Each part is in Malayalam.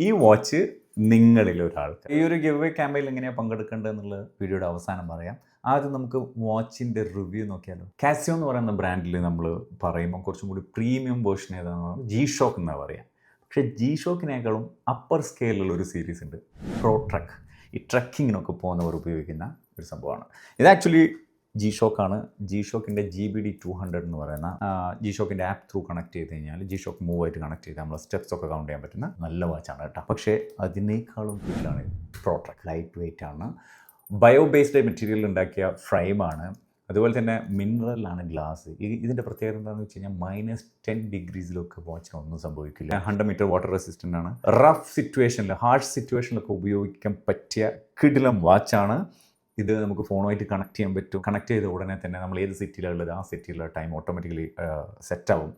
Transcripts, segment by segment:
ഈ വാച്ച് നിങ്ങളിൽ ഒരാൾക്ക് ഈ ഒരു ഗിവ് അവേ ക്യാമ്പയിനിൽ എങ്ങനെയാണ് പങ്കെടുക്കേണ്ടത് എന്നുള്ള വീഡിയോയുടെ അവസാനം പറയാം. ആദ്യം നമുക്ക് വാച്ചിൻ്റെ റിവ്യൂ നോക്കിയാലോ. കാസിയോ എന്ന് പറയുന്ന ബ്രാൻഡിൽ നമ്മൾ പറയുമ്പോൾ കുറച്ചും കൂടി പ്രീമിയം വേർഷൻ ഏതാണെന്ന് പറഞ്ഞാൽ ജി ഷോക്ക് എന്നാണ് പറയുക. പക്ഷേ ജി ഷോക്കിനേക്കാളും അപ്പർ സ്കെയിലുള്ള ഒരു സീരീസ് ഉണ്ട്, പ്രോ ട്രക്ക്. ഈ ട്രക്കിങ്ങിനൊക്കെ പോകുന്നവർ ഉപയോഗിക്കുന്ന ഒരു സംഭവമാണ് ഇത്. ആക്ച്വലി ജി ഷോക്കാണ്. ജി ഷോക്കിൻ്റെ GBD 200 എന്ന് പറയുന്ന ജി ഷോക്കിൻ്റെ ആപ്പ് ത്രൂ കണക്ട് ചെയ്ത് കഴിഞ്ഞാൽ ജി ഷോക്ക് മൂവ് ആയിട്ട് കണക്ട് ചെയ്ത് നമ്മൾ സ്റ്റെപ്സ് ഒക്കെ കൗണ്ട് ചെയ്യാൻ പറ്റുന്ന നല്ല വാച്ചാണ് കേട്ടോ. പക്ഷേ അതിനേക്കാളും കൂടുതലാണ് പ്രോ ട്രക്ക്. ലൈറ്റ് വെയിറ്റ് ആണ്, ബയോ ബേസ്ഡ് മെറ്റീരിയൽ ഉണ്ടാക്കിയ ഫ്രെയിമാണ്, അതുപോലെ തന്നെ മിനറലാണ് ഗ്ലാസ്. ഇതിൻ്റെ പ്രത്യേകത എന്താണെന്ന് വെച്ച് കഴിഞ്ഞാൽ -10 ഡിഗ്രീസിലൊക്കെ വാച്ചിന് ഒന്നും സംഭവിക്കില്ല. 100 മീറ്റർ വാട്ടർ റെസിസ്റ്റൻ്റ് ആണ്. റഫ് സിറ്റുവേഷനിൽ, ഹാർഷ് സിറ്റുവേഷനിലൊക്കെ ഉപയോഗിക്കാൻ പറ്റിയ കിടിലം വാച്ചാണ് ഇത്. നമുക്ക് ഫോണുമായിട്ട് കണക്ട് ചെയ്യാൻ പറ്റും. കണക്ട് ചെയ്ത ഉടനെ തന്നെ നമ്മൾ ഏത് സിറ്റിയിലാണ് ഉള്ളത് ആ സിറ്റിയിലുള്ള ടൈം ഓട്ടോമാറ്റിക്കലി സെറ്റാവും.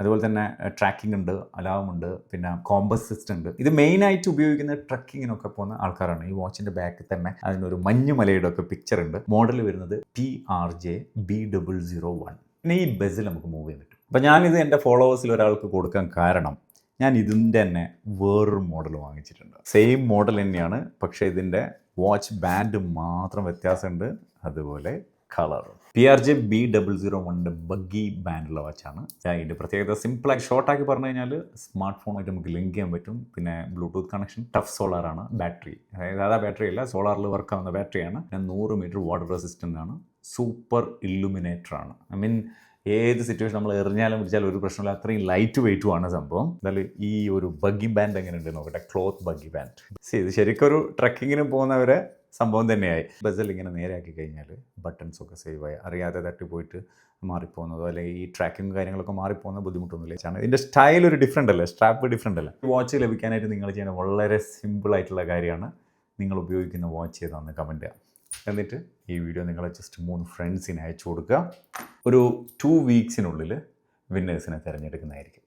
അതുപോലെ തന്നെ ട്രാക്കിംഗ് ഉണ്ട്, അലാം ഉണ്ട്, പിന്നെ കോമ്പസ് സിസ്റ്റം ഉണ്ട്. ഇത് മെയിനായിട്ട് ഉപയോഗിക്കുന്ന ട്രക്കിങ്ങിനൊക്കെ പോകുന്ന ആൾക്കാരാണ്. ഈ വാച്ചിൻ്റെ ബാക്കിൽ തന്നെ അതിനൊരു മഞ്ഞുമലയുടെ ഒക്കെ പിക്ചർ ഉണ്ട്. മോഡൽ വരുന്നത് PRJ B001. പിന്നെ ഈ ബെസിൽ നമുക്ക് മൂവ് ചെയ്യാൻ പറ്റും. അപ്പോൾ ഞാനിത് എൻ്റെ ഫോളോവേഴ്സിൽ ഒരാൾക്ക് കൊടുക്കാൻ കാരണം ഞാൻ ഇതിൻ്റെ തന്നെ വേറൊരു മോഡൽ വാങ്ങിച്ചിട്ടുണ്ട്. സെയിം മോഡൽ തന്നെയാണ്, പക്ഷേ ഇതിൻ്റെ വാച്ച് ബാൻഡ് മാത്രം വ്യത്യാസമുണ്ട്, അതുപോലെ കളർ. PRJ B001 ബഗ്ഗി ബാൻഡുള്ള വാച്ചാണ്. ഇതിൻ്റെ പ്രത്യേകത സിമ്പിളായി ഷോർട്ടാക്കി പറഞ്ഞു കഴിഞ്ഞാൽ സ്മാർട്ട് ഫോണായിട്ട് നമുക്ക് ലിങ്ക് ചെയ്യാൻ പറ്റും. പിന്നെ ബ്ലൂടൂത്ത് കണക്ഷൻ, ടഫ് സോളാറാണ് ബാറ്ററി. അതായത് സാധാ ബാറ്ററി അല്ല, സോളാറിൽ വർക്ക് ആവുന്ന ബാറ്ററിയാണ്. പിന്നെ 100 മീറ്റർ വാട്ടർ റെസിസ്റ്റൻ്റ് ആണ്. സൂപ്പർ ഇല്ലുമിനേറ്ററാണ്. ഐ മീൻ ഏത് സിറ്റുവേഷൻ നമ്മൾ എറിഞ്ഞാലും പിടിച്ചാലും ഒരു പ്രശ്നമില്ല, അത്രയും ലൈറ്റ് വെയിറ്റുമാണ് സംഭവം. എന്തായാലും ഈ ഒരു ബഗ്ഗി ബാൻഡ് എങ്ങനെയുണ്ട് നോക്കട്ടെ. Cloth buggy band. ഇത് ശരിക്കും ഒരു ട്രക്കിങ്ങിന് പോകുന്നവരെ സംഭവം തന്നെയായി. ബസൽ ഇങ്ങനെ നേരെയാക്കി കഴിഞ്ഞാൽ ബട്ടൺസൊക്കെ സേവ് ആയി, അറിയാതെ തട്ടി പോയിട്ട് മാറിപ്പോകുന്നതോ അല്ലെങ്കിൽ ഈ ട്രാക്കിങ് കാര്യങ്ങളൊക്കെ മാറിപ്പോകുന്ന ബുദ്ധിമുട്ടൊന്നുമില്ല. ഇതിൻ്റെ സ്റ്റൈൽ ഒരു ഡിഫറെൻ്റ് അല്ലേ, സ്ട്രാപ്പ് ഡിഫറെൻ്റ് അല്ലേ. വാച്ച് ലഭിക്കാനായിട്ട് നിങ്ങൾ ചെയ്യുന്ന വളരെ സിമ്പിളായിട്ടുള്ള കാര്യമാണ്, നിങ്ങൾ ഉപയോഗിക്കുന്ന വാച്ച് ചെയ്താന്ന് കമൻറ്റ് ചെയ്യുക. എന്നിട്ട് ഈ വീഡിയോ നിങ്ങൾ ജസ്റ്റ് 3 ഫ്രണ്ട്സിന് അയച്ചു കൊടുക്കുക. ഒരു 2 വീക്സിനുള്ളിൽ വിന്നേഴ്സിനെ തിരഞ്ഞെടുക്കുന്നതായിരിക്കും.